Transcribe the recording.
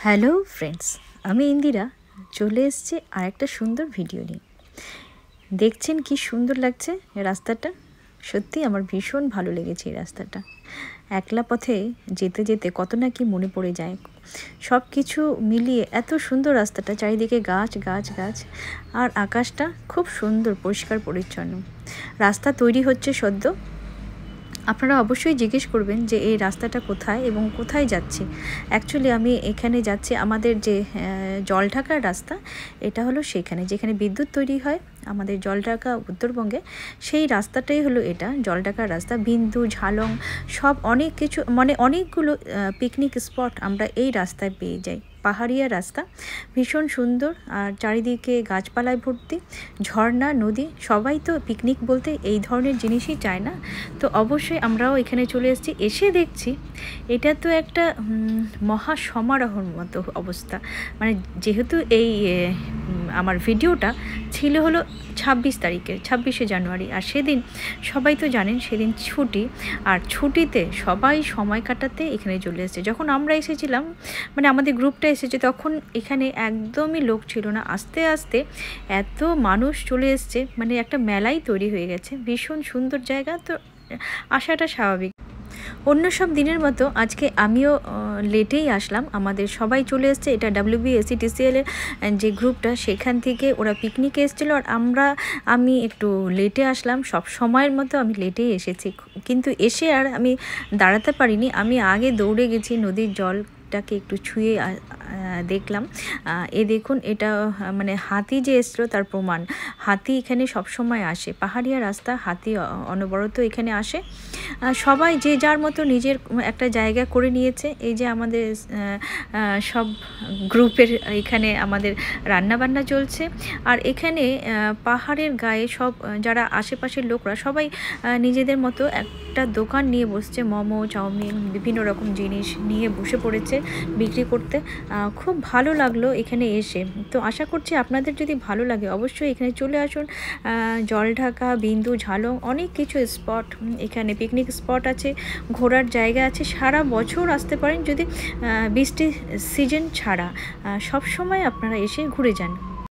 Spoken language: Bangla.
হ্যালো ফ্রেন্ডস, আমি ইন্দিরা চলে এসেছি আর একটা সুন্দর ভিডিও নিয়ে। দেখছেন কি সুন্দর লাগছে রাস্তাটা। সত্যি আমার ভীষণ ভালো লেগেছে এই রাস্তাটা। একলা পথে যেতে যেতে কত না কি মনে পড়ে যায়। সব কিছু মিলিয়ে এত সুন্দর রাস্তাটা, চারিদিকে গাছ গাছ গাছ, আর আকাশটা খুব সুন্দর পরিষ্কার পরিচ্ছন্ন। রাস্তা তৈরি হচ্ছে সদ্য। আপনারা অবশ্যই জিজ্ঞেস করবেন যে এই রাস্তাটা কোথায় এবং কোথায় যাচ্ছে। অ্যাকচুয়ালি আমি এখানে যাচ্ছি, আমাদের যে জলঢাকার রাস্তা, এটা হলো সেখানে যেখানে বিদ্যুৎ তৈরি হয় আমাদের জলঢাকা উত্তরবঙ্গে। সেই রাস্তাটাই হলো এটা, জলঢাকার রাস্তা। বিন্দু, ঝালং সব অনেক কিছু, মানে অনেকগুলো পিকনিক স্পট আমরা এই রাস্তায় পেয়ে যাই। পাহাড়িয়া রাস্তা, ভীষণ সুন্দর, আর চারিদিকে গাছপালায় ভর্তি, ঝর্ণা, নদী। সবাই তো পিকনিক বলতে এই ধরনের জিনিসই চায় না, তো অবশ্যই আমরাও এখানে চলে এসেছি। এসে দেখছি এটা তো একটা মহা সমারোহর মতো অবস্থা। মানে যেহেতু এই আমার ভিডিওটা ছিল হলো 26শে জানুয়ারি, আর সেদিন সবাই তো জানেন সেদিন ছুটি, আর ছুটিতে সবাই সময় কাটাতে এখানে চলে এসেছে। যখন আমরা এসেছিলাম, মানে আমাদের গ্রুপটা এসেছে, তখন এখানে একদমই লোক ছিল না। আস্তে আস্তে এত মানুষ চলে এসছে, মানে একটা মেলাই তৈরি হয়ে গেছে। ভীষণ সুন্দর জায়গা, তো আসাটা স্বাভাবিক। অন্য সব দিনের মতো আজকে আমিও লেটেই আসলাম। আমাদের সবাই চলে এসছে, এটা WBSETCL এর যে গ্রুপটা, সেখান থেকে ওরা পিকনিকে এসেছিলো, আর আমি একটু লেটে আসলাম। সব সময়ের মতো আমি লেটেই এসেছি, কিন্তু এসে আর আমি দাঁড়াতে পারিনি। আমি আগে দৌড়ে গেছি, নদীর জলটাকে একটু ছুঁয়ে দেখলাম। এ দেখুন, এটা মানে হাতি যে এসলো তার প্রমাণ। হাতি এখানে সব সময় আসে, পাহাড়িয়া রাস্তা, হাতি অনবরত এখানে আসে। সবাই যে যার মতো নিজের একটা জায়গা করে নিয়েছে। এই যে আমাদের সব গ্রুপের এখানে আমাদের রান্নাবান্না চলছে, আর এখানে পাহাড়ের গায়ে সব যারা আশেপাশের লোকরা সবাই নিজেদের মতো একটা দোকান নিয়ে বসছে। মোমো, চাউমিন, বিভিন্ন রকম জিনিস নিয়ে বসে পড়েছে বিক্রি করতে। খুব ভালো লাগলো এখানে এসে। তো আশা করছি আপনাদের যদি ভালো লাগে অবশ্যই এখানে চলে আসুন। জলঢাকা, বিন্দু, ঝালং, অনেক কিছু স্পট এখানে, পিকনিক স্পট আছে, ঘোরার জায়গা আছে। সারা বছর আসতে পারেন, যদি বৃষ্টির সিজন ছাড়া সব সময় আপনারা এসে ঘুরে যান।